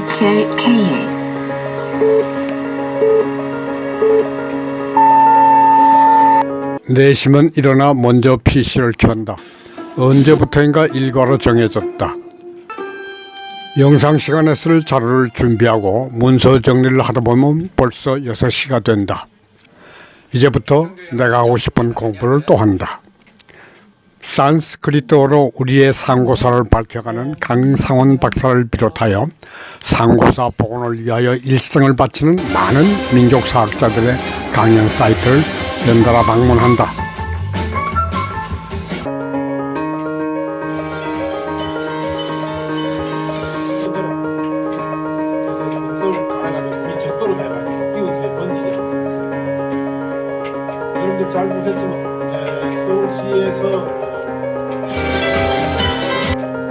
KKA. 내심은 일어나 먼저 PC를 켠다. 언제부터인가 일과로 정해졌다. 영상 시간에 쓸 자료를 준비하고 문서 정리를 하다 보면 벌써 6시가 된다. 이제부터 내가 하고 싶은 공부를 또 한다. 산스크리트어로 우리의 상고사를 밝혀가는 강상원 박사를 비롯하여 상고사 복원을 위하여 일생을 바치는 많은 민족사학자들의 강연 사이트를 연달아 방문한다. 여러분들 잘 보셨지만 서울시에서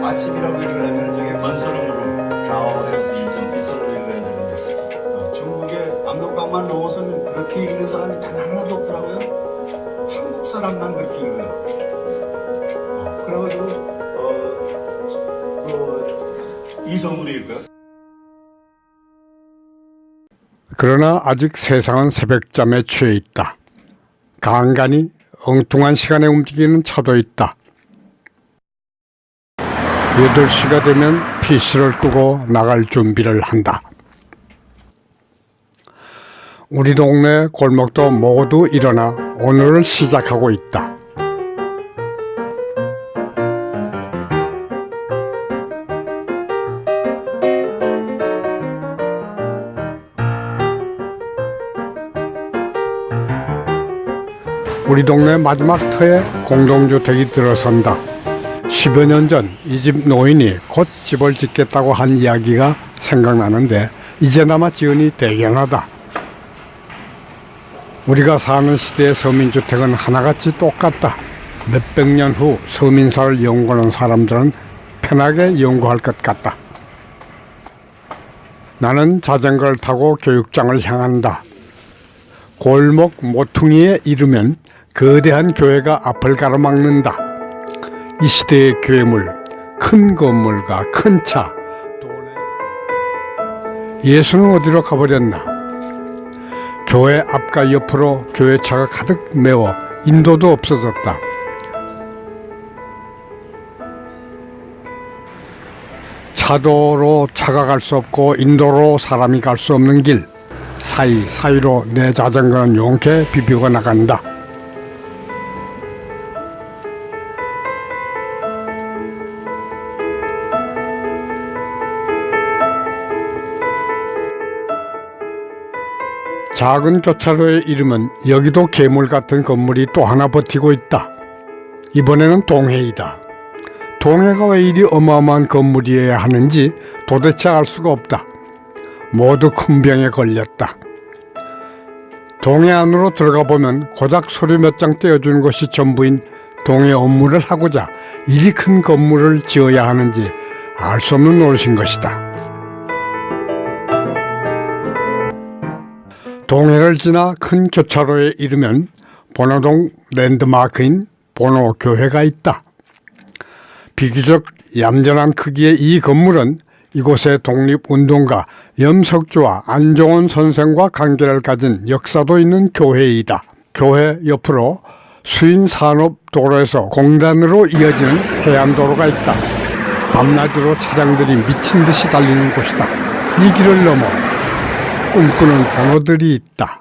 아침이라고 일어나면 저게 건설음으로 좌우해서 인천 빗소리로 읽어야 되는데 중국의 압록강만 넘어서면 그렇게 읽는 사람이 단 하나도 없더라고요. 한국 사람만 그렇게 읽어요. 그래가지고 이성으로 읽어요. 그러나 아직 세상은 새벽잠에 취해 있다. 간간히 엉뚱한 시간에 움직이는 차도 있다. 8시가 되면 PC를 끄고 나갈 준비를 한다. 우리 동네 골목도 모두 일어나 오늘을 시작하고 있다. 우리 동네 마지막 터에 공동주택이 들어선다. 10여 년 전 이 집 노인이 곧 집을 짓겠다고 한 이야기가 생각나는데 이제나마 지으니 대견하다. 우리가 사는 시대의 서민주택은 하나같이 똑같다. 몇백 년 후 서민사를 연구하는 사람들은 편하게 연구할 것 같다. 나는 자전거를 타고 교육장을 향한다. 골목 모퉁이에 이르면 거대한 교회가 앞을 가로막는다. 이 시대의 괴물, 큰 건물과 큰 차. 예수는 어디로 가버렸나? 교회 앞과 옆으로 교회차가 가득 메워 인도도 없어졌다. 차도로 차가 갈 수 없고 인도로 사람이 갈 수 없는 길. 사이사이로 내 자전거는 용케 비비고 나간다. 작은 교차로에 이르면 여기도 괴물 같은 건물이 또 하나 버티고 있다. 이번에는 동해이다. 동해가 왜 이리 어마어마한 건물이어야 하는지 도대체 알 수가 없다. 모두 큰 병에 걸렸다. 동해 안으로 들어가 보면 고작 서류 몇 장 떼어주는 것이 전부인 동해 업무를 하고자 이리 큰 건물을 지어야 하는지 알 수 없는 노릇인 것이다. 동해를 지나 큰 교차로에 이르면 번호동 랜드마크인 번호교회가 있다. 비교적 얌전한 크기의 이 건물은 이곳의 독립운동가 염석주와 안종원 선생과 관계를 가진 역사도 있는 교회이다. 교회 옆으로 수인산업도로에서 공단으로 이어지는 해안도로가 있다. 밤낮으로 차량들이 미친 듯이 달리는 곳이다. 이 길을 넘어 꿈꾸는 번호들이 있다.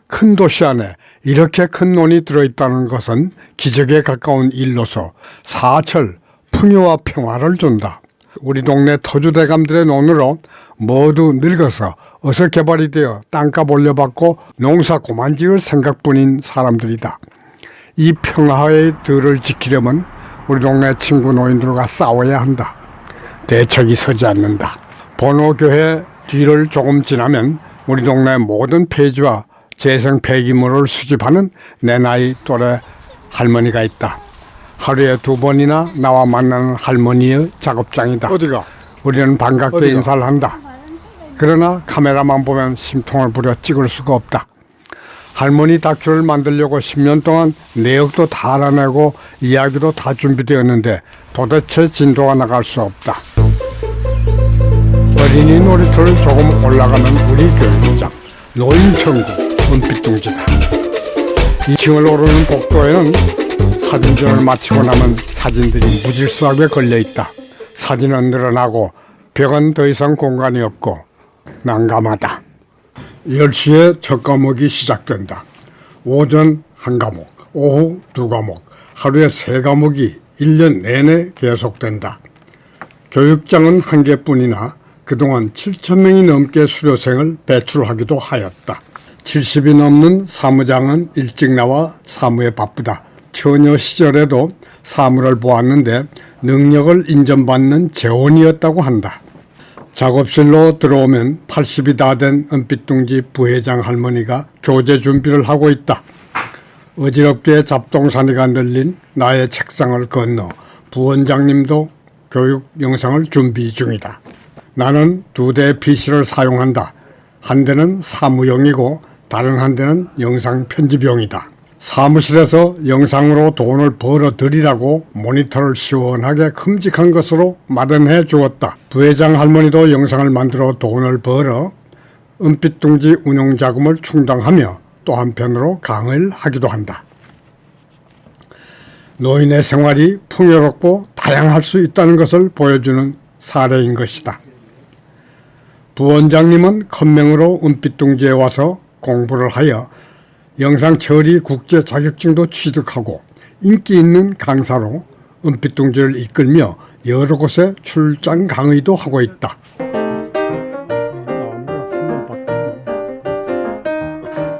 큰 도시 안에 이렇게 큰 논이 들어있다는 것은 기적에 가까운 일로서 사철, 풍요와 평화를 준다. 우리 동네 터주대감들의 논으로 모두 늙어서 어서 개발이 되어 땅값 올려받고 농사 그만 지을 생각뿐인 사람들이다. 이 평화의 들을 지키려면 우리 동네 친구 노인들과 싸워야 한다. 대책이 서지 않는다. 번호교회 뒤를 조금 지나면 우리 동네 모든 폐지와 재생 폐기물을 수집하는 내 나이 또래 할머니가 있다. 하루에 2번이나 나와 만나는 할머니의 작업장이다. 어디가? 우리는 반갑게 어디가? 인사를 한다. 그러나 카메라만 보면 심통을 부려 찍을 수가 없다. 할머니 다큐를 만들려고 10년 동안 내역도 다 알아내고 이야기도 다 준비되었는데 도대체 진도가 나갈 수 없다. 어린이 놀이터를 조금 올라가면 우리 교육장, 노인천국, 은빛둥지다. 2층을 오르는 복도에는 사진전을 마치고 남은 사진들이 무질서하게 걸려있다. 사진은 늘어나고 벽은 더 이상 공간이 없고 난감하다. 10시에 첫 과목이 시작된다. 오전 1과목, 오후 2과목, 하루에 3과목이 1년 내내 계속된다. 교육장은 1개뿐이나 그동안 7,000명이 넘게 수료생을 배출하기도 하였다. 70이 넘는 사무장은 일찍 나와 사무에 바쁘다. 처녀 시절에도 사무를 보았는데 능력을 인정받는 재원이었다고 한다. 작업실로 들어오면 80이 다 된 은빛둥지 부회장 할머니가 교재 준비를 하고 있다. 어지럽게 잡동사니가 늘린 나의 책상을 건너 부원장님도 교육 영상을 준비 중이다. 나는 2대의 PC를 사용한다. 한 대는 사무용이고 다른 한 대는 영상 편집용이다. 사무실에서 영상으로 돈을 벌어들이라고 모니터를 시원하게 큼직한 것으로 마련해 주었다. 부회장 할머니도 영상을 만들어 돈을 벌어 은빛둥지 운영 자금을 충당하며 또 한편으로 강의를 하기도 한다. 노인의 생활이 풍요롭고 다양할 수 있다는 것을 보여주는 사례인 것이다. 부원장님은 컴맹으로 은빛둥지에 와서 공부를 하여 영상 처리 국제 자격증도 취득하고 인기 있는 강사로 은빛둥지를 이끌며 여러 곳에 출장 강의도 하고 있다.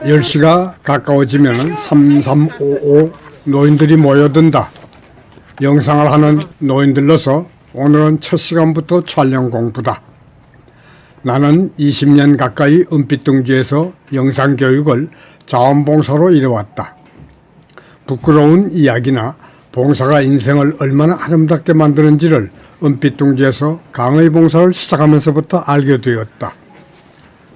10시가 가까워지면 3355 노인들이 모여든다. 영상을 하는 노인들로서 오늘은 첫 시간부터 촬영 공부다. 나는 20년 가까이 은빛둥지에서 영상교육을 자원봉사로 이뤄왔다. 부끄러운 이야기나 봉사가 인생을 얼마나 아름답게 만드는지를 은빛둥지에서 강의 봉사를 시작하면서부터 알게 되었다.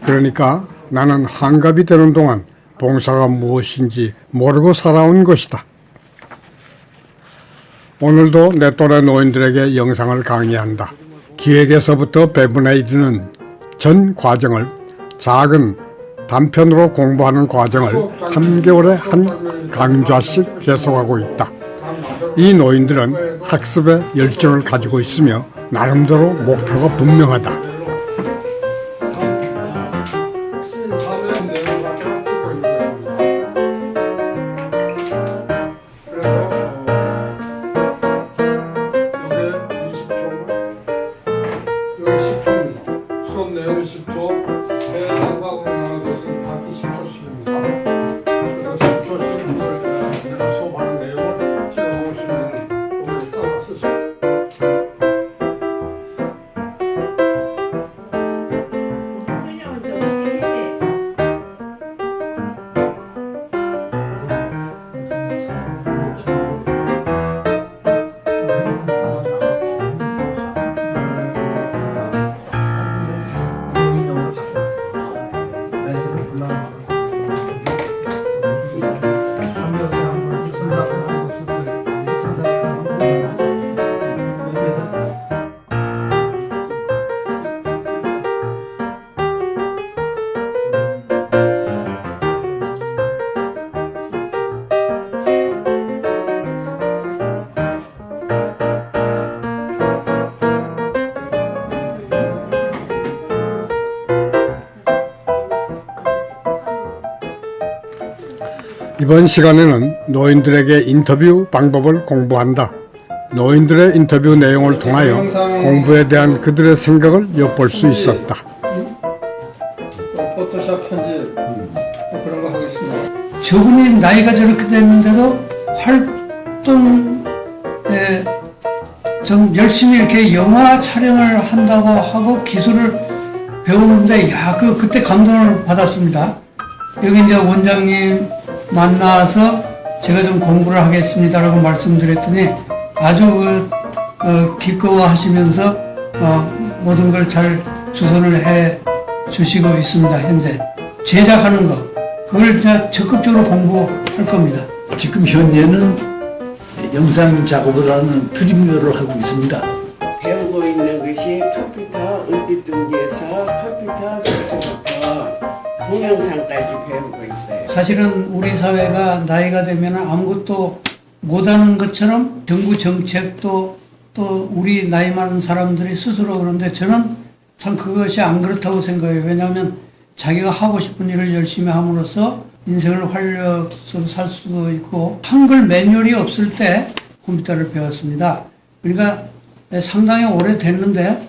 그러니까 나는 한갑이 되는 동안 봉사가 무엇인지 모르고 살아온 것이다. 오늘도 내 또래 노인들에게 영상을 강의한다. 기획에서부터 배분에 이르는 전 과정을 작은 단편으로 공부하는 과정을 3개월에 한 강좌씩 계속하고 있다. 이 노인들은 학습에 열정을 가지고 있으며 나름대로 목표가 분명하다. 이번 시간에는 노인들에게 인터뷰 방법을 공부한다. 노인들의 인터뷰 내용을 통하여 공부에 대한 그들의 생각을 엿볼 수 있었다. 포토샵 편집 그런 거 하겠습니다. 저분이 나이가 저렇게 됐는데도 활동에 좀 열심히 이렇게 영화 촬영을 한다고 하고 기술을 배우는데 그때 감동을 받았습니다. 여기 이제 원장님 만나서 제가 좀 공부를 하겠습니다라고 말씀드렸더니 아주 기꺼워하시면서 모든 걸 잘 주선을 해 주시고 있습니다. 현재 제작하는 거 그걸 제가 적극적으로 공부할 겁니다. 지금 현재는 영상 작업을 하는 트림러를 하고 있습니다. 배우고 있는 것이 컴퓨터 은빛둥지에서 컴퓨터 기초부터 동영상까지 배우고 있어요. 사실은 우리 사회가 나이가 되면 아무것도 못하는 것처럼 정부 정책도 또 우리 나이 많은 사람들이 스스로 그런데 저는 참 그것이 안 그렇다고 생각해요. 왜냐하면 자기가 하고 싶은 일을 열심히 함으로써 인생을 활력소로 살 수도 있고 한글 매뉴얼이 없을 때 컴퓨터를 배웠습니다. 그러니까 상당히 오래됐는데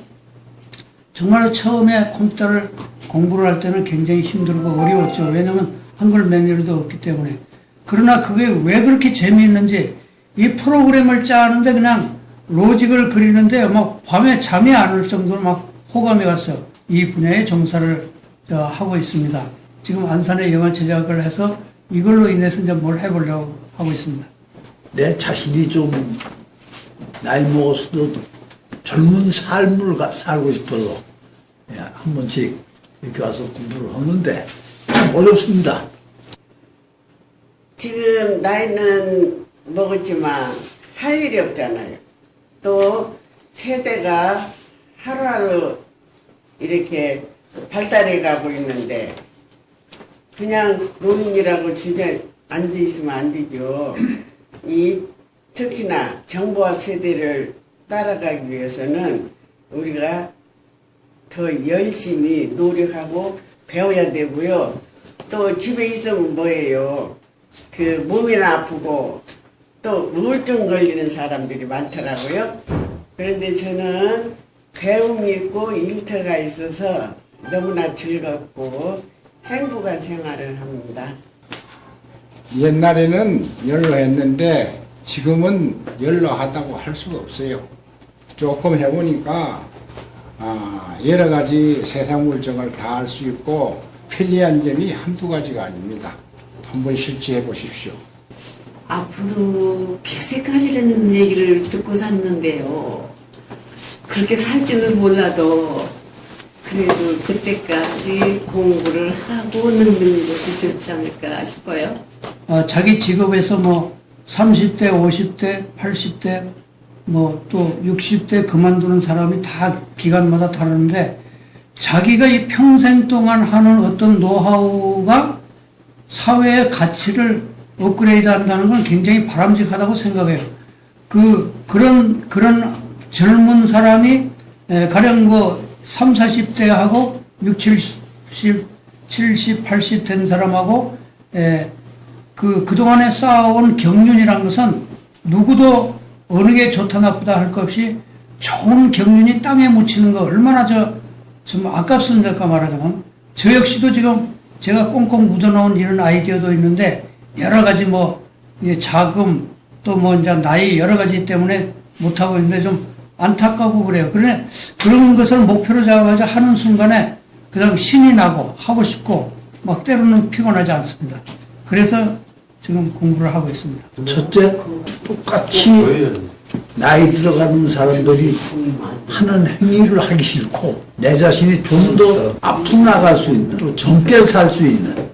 정말로 처음에 컴퓨터를 공부를 할 때는 굉장히 힘들고 어려웠죠. 왜냐하면 한글 매뉴얼도 없기 때문에. 그러나 그게 왜 그렇게 재미있는지 이 프로그램을 짜는데 그냥 로직을 그리는데 막 밤에 잠이 안 올 정도로 막 호감이 갔어요. 이 분야에 종사를 하고 있습니다. 지금 안산에 영화 제작을 해서 이걸로 인해서 이제 뭘 해보려고 하고 있습니다. 내 자신이 좀 나이 먹어서도 젊은 삶을 살고 싶어서 한 번씩 이렇게 와서 공부를 하는데 참 어렵습니다. 지금 나이는 먹었지만 할 일이 없잖아요. 또 세대가 하루하루 이렇게 발달해 가고 있는데 그냥 노인이라고 주변에 앉아 있으면 안 되죠. 특히나 정보화 세대를 따라가기 위해서는 우리가 더 열심히 노력하고 배워야 되고요. 또 집에 있으면 뭐예요? 그 몸이나 아프고 또 우울증 걸리는 사람들이 많더라고요. 그런데 저는 배움이 있고 일터가 있어서 너무나 즐겁고 행복한 생활을 합니다. 옛날에는 연로했는데 지금은 연로하다고 할 수가 없어요. 조금 해보니까 여러 가지 세상 물정을 다 알 수 있고 편리한 점이 한두 가지가 아닙니다. 한번 실제해 보십시오. 앞으로 100세까지라는 얘기를 듣고 샀는데요. 그렇게 살지는 몰라도 그래도 그때까지 공부를 하고 늙는 것이 좋지 않을까 싶어요. 자기 직업에서 뭐 30대, 50대, 80대, 뭐 또 60대 그만두는 사람이 다 기간마다 다르는데 자기가 이 평생 동안 하는 어떤 노하우가 사회의 가치를 업그레이드 한다는 건 굉장히 바람직하다고 생각해요. 그런 젊은 사람이 가령 뭐 30, 40대하고 60, 70, 80 된 사람하고 그동안에 쌓아온 경륜이라는 것은 누구도 어느 게 좋다 나쁘다 할 것 없이 좋은 경륜이 땅에 묻히는 거 얼마나 좀 아깝습니까 말하자면. 저 역시도 지금 제가 꽁꽁 묻어놓은 이런 아이디어도 있는데 여러 가지 뭐 자금 또 뭐 이제 나이 여러 가지 때문에 못하고 있는데 좀 안타깝고 그래요. 그런데 그런 것을 목표로 잡아가지고 하는 순간에 그냥 신이 나고 하고 싶고 막 때로는 피곤하지 않습니다. 그래서 지금 공부를 하고 있습니다. 첫째, 똑같이 나이 들어가는 사람들이 하는 행위를 하기 싫고 내 자신이 좀 더 앞으로 나갈 수 있는 또 젊게 살 수 있는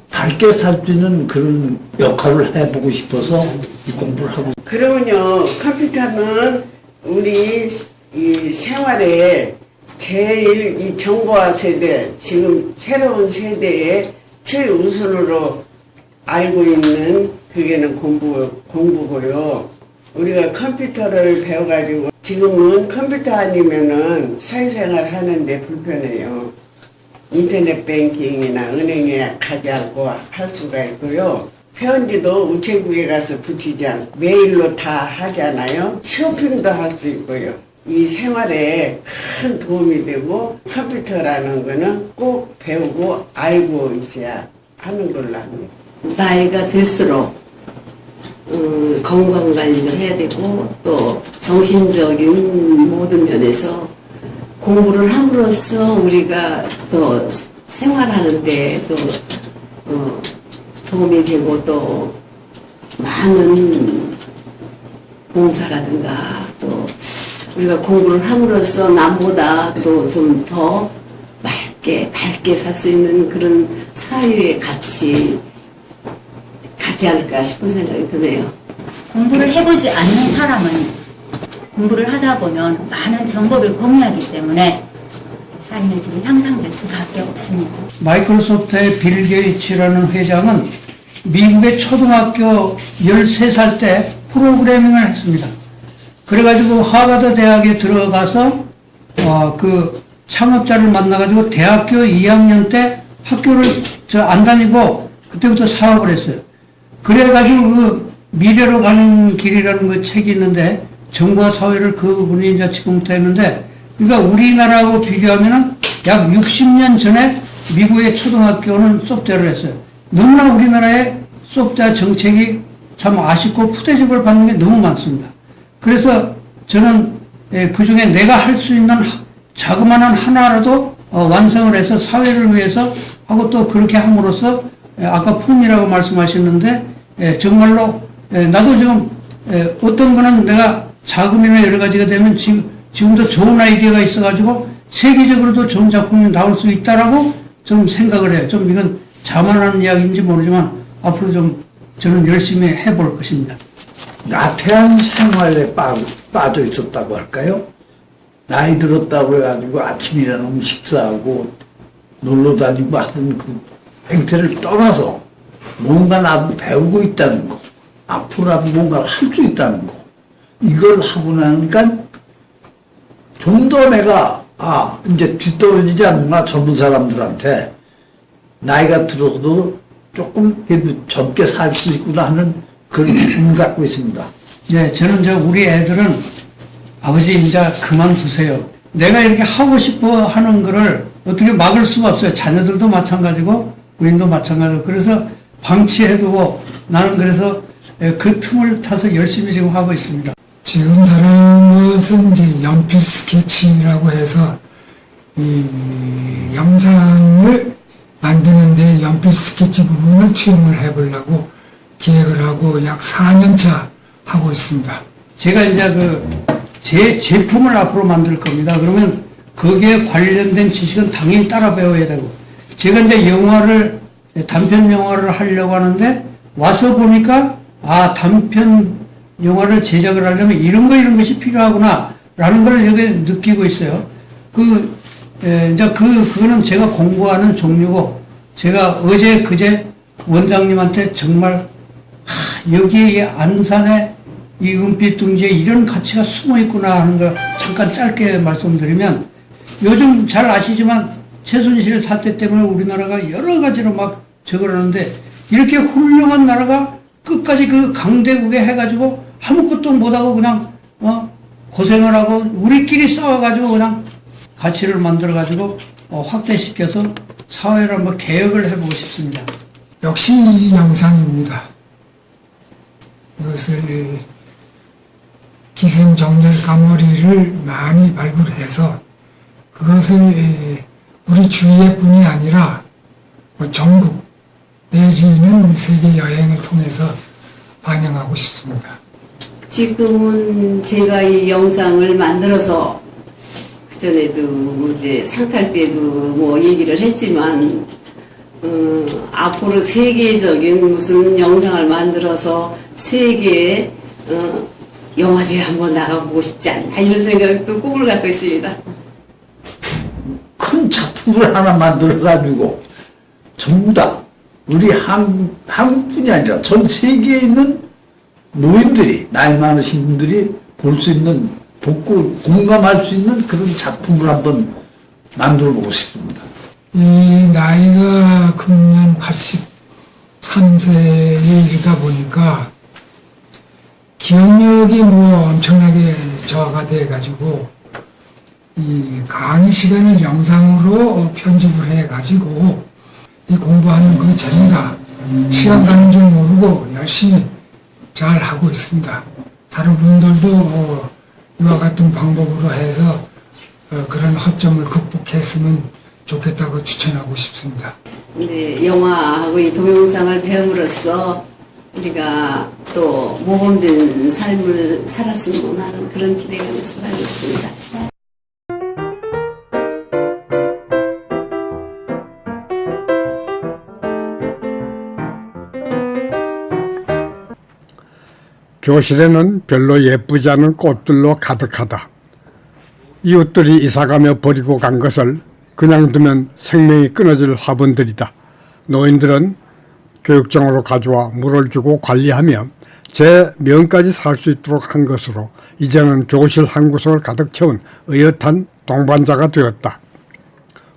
밝게 살 수 있는 그런 역할을 해보고 싶어서 이 공부를 하고 있습니다. 그러면요, 컴퓨터는 우리 이 생활에 제일 이 정보화 세대, 지금 새로운 세대의 최우선으로 알고 있는 그게는 공부고요. 우리가 컴퓨터를 배워가지고 지금은 컴퓨터 아니면은 사회생활 하는데 불편해요. 인터넷 뱅킹이나 은행에 가지 않고 할 수가 있고요. 편지도 우체국에 가서 붙이지 않고 메일로 다 하잖아요. 쇼핑도 할 수 있고요. 이 생활에 큰 도움이 되고 컴퓨터라는 거는 꼭 배우고 알고 있어야 하는 걸로 합니다. 나이가 들수록 건강 관리도 해야 되고 또 정신적인 모든 면에서 공부를 함으로써 우리가 또 생활하는데 또 도움이 되고 또 많은 봉사라든가 또 우리가 공부를 함으로써 남보다 또 좀 더 밝게 살 수 있는 그런 사회의 가치 가지 않을까 싶은 생각이 드네요. 공부를 해보지 않는 사람은 공부를 하다 보면 많은 정보를 공유하기 때문에 삶에 좀 향상될 수밖에 없습니다. 마이크로소프트의 빌 게이츠라는 회장은 미국의 초등학교 13살 때 프로그래밍을 했습니다. 그래가지고 하버드 대학에 들어가서 그 창업자를 만나가지고 대학교 2학년 때 학교를 안 다니고 그때부터 사업을 했어요. 그래가지고 그 미래로 가는 길이라는 그 책이 있는데 정부와 사회를 그분이 이제 지금부터 했는데 그러니까 우리나라하고 비교하면은 약 60년 전에 미국의 초등학교는 소프트웨어를 했어요. 너무나 우리나라의 소프트웨어 정책이 참 아쉽고 푸대접을 받는 게 너무 많습니다. 그래서 저는 그 중에 내가 할 수 있는 자그마한 하나라도 완성을 해서 사회를 위해서 하고 또 그렇게 함으로써 아까 품이라고 말씀하셨는데 정말로 나도 지금 어떤 거는 내가 자금이나 여러 가지가 되면 지금도 좋은 아이디어가 있어가지고 세계적으로도 좋은 작품이 나올 수 있다라고 좀 생각을 해요. 좀 이건 자만한 이야기인지 모르지만 앞으로 좀 저는 열심히 해볼 것입니다. 나태한 생활에 빠져 있었다고 할까요? 나이 들었다고 해가지고 아침 일어나면 식사하고 놀러 다니고 하던 그 행태를 떠나서 뭔가 나도 배우고 있다는 거, 앞으로라도 뭔가를 할 수 있다는 거, 이걸 하고 나니까 좀 더 내가 이제 뒤떨어지지 않나 젊은 사람들한테 나이가 들어도 조금 그래도 젊게 살 수 있구나 하는 그런 기쁨을 갖고 있습니다. 네, 저는 우리 애들은 아버지 이제 그만두세요. 내가 이렇게 하고 싶어 하는 거를 어떻게 막을 수가 없어요. 자녀들도 마찬가지고 우리도 마찬가지고 그래서 방치해두고 나는 그래서 그 틈을 타서 열심히 지금 하고 있습니다. 지금 다른 것은 이제 연필 스케치라고 해서 이 영상을 만드는데 연필 스케치 부분을 투영을 해보려고 기획을 하고 약 4년차 하고 있습니다. 제가 이제 제 제품을 앞으로 만들 겁니다. 그러면 거기에 관련된 지식은 당연히 따라 배워야 되고 제가 이제 단편 영화를 하려고 하는데 와서 보니까 단편 영화를 제작을 하려면 이런 것이 필요하구나 라는 걸 여기 느끼고 있어요. 그거는 제가 공부하는 종류고 제가 그제 원장님한테 정말 여기에 이 안산에 이 은빛 둥지에 이런 가치가 숨어 있구나 하는 걸 잠깐 짧게 말씀드리면 요즘 잘 아시지만 최순실 사태 때문에 우리나라가 여러 가지로 막 저걸 하는데 이렇게 훌륭한 나라가 끝까지 그 강대국에 해가지고 아무것도 못하고 그냥 고생을 하고 우리끼리 싸워가지고 그냥 가치를 만들어가지고 확대시켜서 사회를 한번 개혁을 해보고 싶습니다. 역시 이 영상입니다. 이것을 기승전결 가머리를 많이 발굴해서 그것을 우리 주위의 뿐이 아니라 전국 내지는 세계 여행을 통해서 반영하고 싶습니다. 지금은 제가 이 영상을 만들어서 그전에도 이제 상탈 때도 뭐 얘기를 했지만 앞으로 세계적인 무슨 영상을 만들어서 세계에 영화제에 한번 나가보고 싶지 않나 이런 생각도 꿈을 갖고 있습니다. 큰 작품을 하나 만들어가지고 전부 다 우리 한국뿐이 아니라 전 세계에 있는 노인들이 나이 많으신 분들이 볼 수 있는 공감할 수 있는 그런 작품을 한번 만들어 보고 싶습니다. 이 나이가 금년 83세에 이르다 보니까 기억력이 엄청나게 저하가 돼가지고 이 강의 시간을 영상으로 편집을 해가지고 이 공부하는 그 재미가 시간 가는 줄 모르고 열심히 잘 하고 있습니다. 다른 분들도 이와 같은 방법으로 해서 그런 허점을 극복했으면 좋겠다고 추천하고 싶습니다. 네, 영화하고 이 동영상을 배움으로써 우리가 또 모범된 삶을 살았으면 하는 그런 기대감에서 살고 있습니다. 교실에는 별로 예쁘지 않은 꽃들로 가득하다. 이웃들이 이사가며 버리고 간 것을 그냥 두면 생명이 끊어질 화분들이다. 노인들은 교육장으로 가져와 물을 주고 관리하며 제 명까지 살 수 있도록 한 것으로 이제는 교실 한 구석을 가득 채운 의젓한 동반자가 되었다.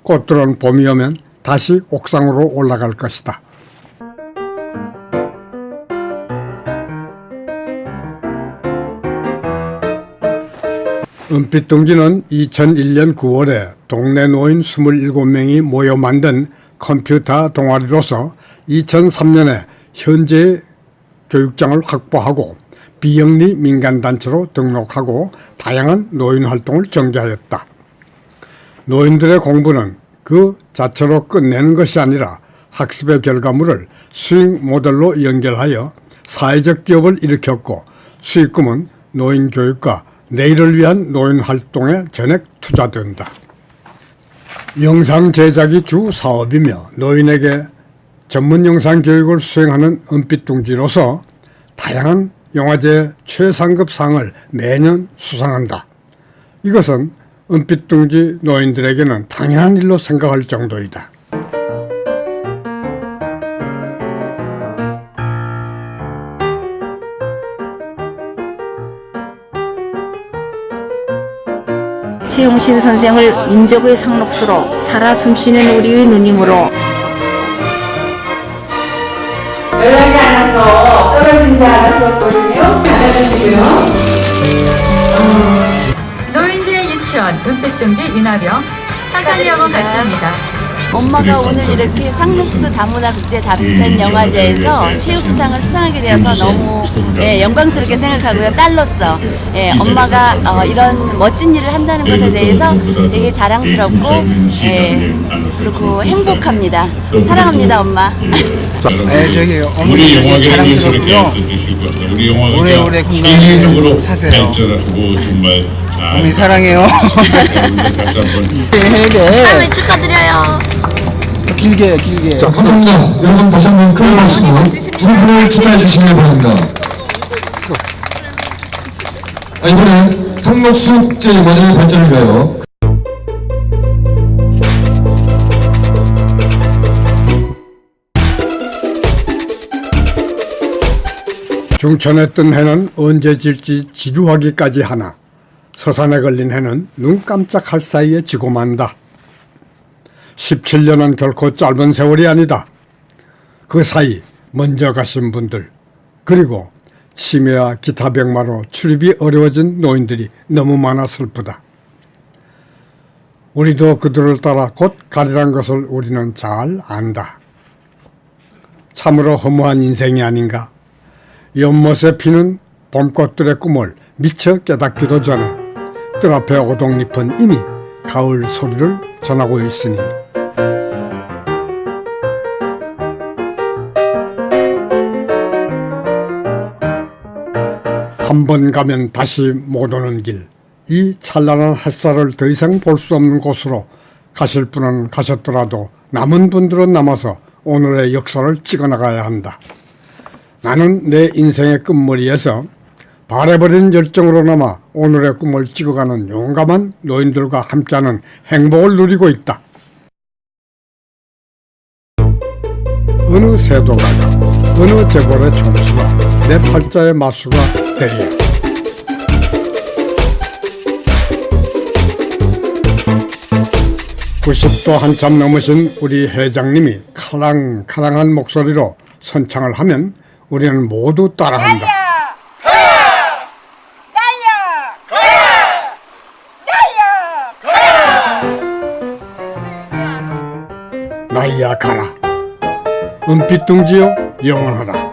꽃들은 봄이 오면 다시 옥상으로 올라갈 것이다. 은빛둥지는 2001년 9월에 동네 노인 27명이 모여 만든 컴퓨터 동아리로서 2003년에 현재 교육장을 확보하고 비영리 민간단체로 등록하고 다양한 노인활동을 전개하였다. 노인들의 공부는 그 자체로 끝내는 것이 아니라 학습의 결과물을 수익 모델로 연결하여 사회적 기업을 일으켰고 수익금은 노인 교육과 내일을 위한 노인 활동에 전액 투자된다. 영상 제작이 주 사업이며 노인에게 전문 영상 교육을 수행하는 은빛둥지로서 다양한 영화제 최상급 상을 매년 수상한다. 이것은 은빛둥지 노인들에게는 당연한 일로 생각할 정도이다. 최용신 선생을 민족의 상록수로 살아 숨쉬는 우리의 누님으로 연락이 안 와서 떨어진지 알았었거든요. 받아주시고요. 노인들의 유치원 은빛둥지 윤하병 사전역은 같습니다. 엄마가 오늘 이렇게 상록수 다문화 국제 단편 영화제에서 최우수상을 수상하게 되어서 너무 영광스럽게 생각하고요. 딸로서 엄마가 이런 멋진 일을 한다는 것에 대해서 되게 자랑스럽고 그리고 행복합니다. 사랑합니다, 엄마. 저기 어머니 자랑스럽고요. 오래오래 건강하게 사세요. 어머니 사랑해요. 할머니 축하드려요. 길게. 자, 감사합니다. 여러분 다시 한번 큰 박수로 분을 축하해 주시기 바랍니다. 이번엔 상록수 국제영화제 발전을 위하여 중천에 뜬 해는 언제 질지 지루하기까지 하나 서산에 걸린 해는 눈 깜짝할 사이에 지고 만다. 17년은 결코 짧은 세월이 아니다. 그 사이 먼저 가신 분들 그리고 치매와 기타 병마로 출입이 어려워진 노인들이 너무 많아 슬프다. 우리도 그들을 따라 곧 가리란 것을 우리는 잘 안다. 참으로 허무한 인생이 아닌가. 연못에 피는 봄꽃들의 꿈을 미처 깨닫기도 전에 뜰 앞에 오동잎은 이미 가을 소리를 전하고 있으니 한 번 가면 다시 못 오는 길, 이 찬란한 햇살을 더 이상 볼 수 없는 곳으로 가실 분은 가셨더라도 남은 분들은 남아서 오늘의 역사를 찍어나가야 한다. 나는 내 인생의 끝머리에서 바래버린 열정으로 남아 오늘의 꿈을 찍어가는 용감한 노인들과 함께하는 행복을 누리고 있다. 어느 세도가가 어느 재벌의 총수가 내 팔자의 마수가 되리야. (90도) 한참 넘으신 우리 회장님이 카랑카랑한 목소리로 선창을 하면 우리는 모두 따라한다. 나이야 가라. 은빛둥지여 영원하라.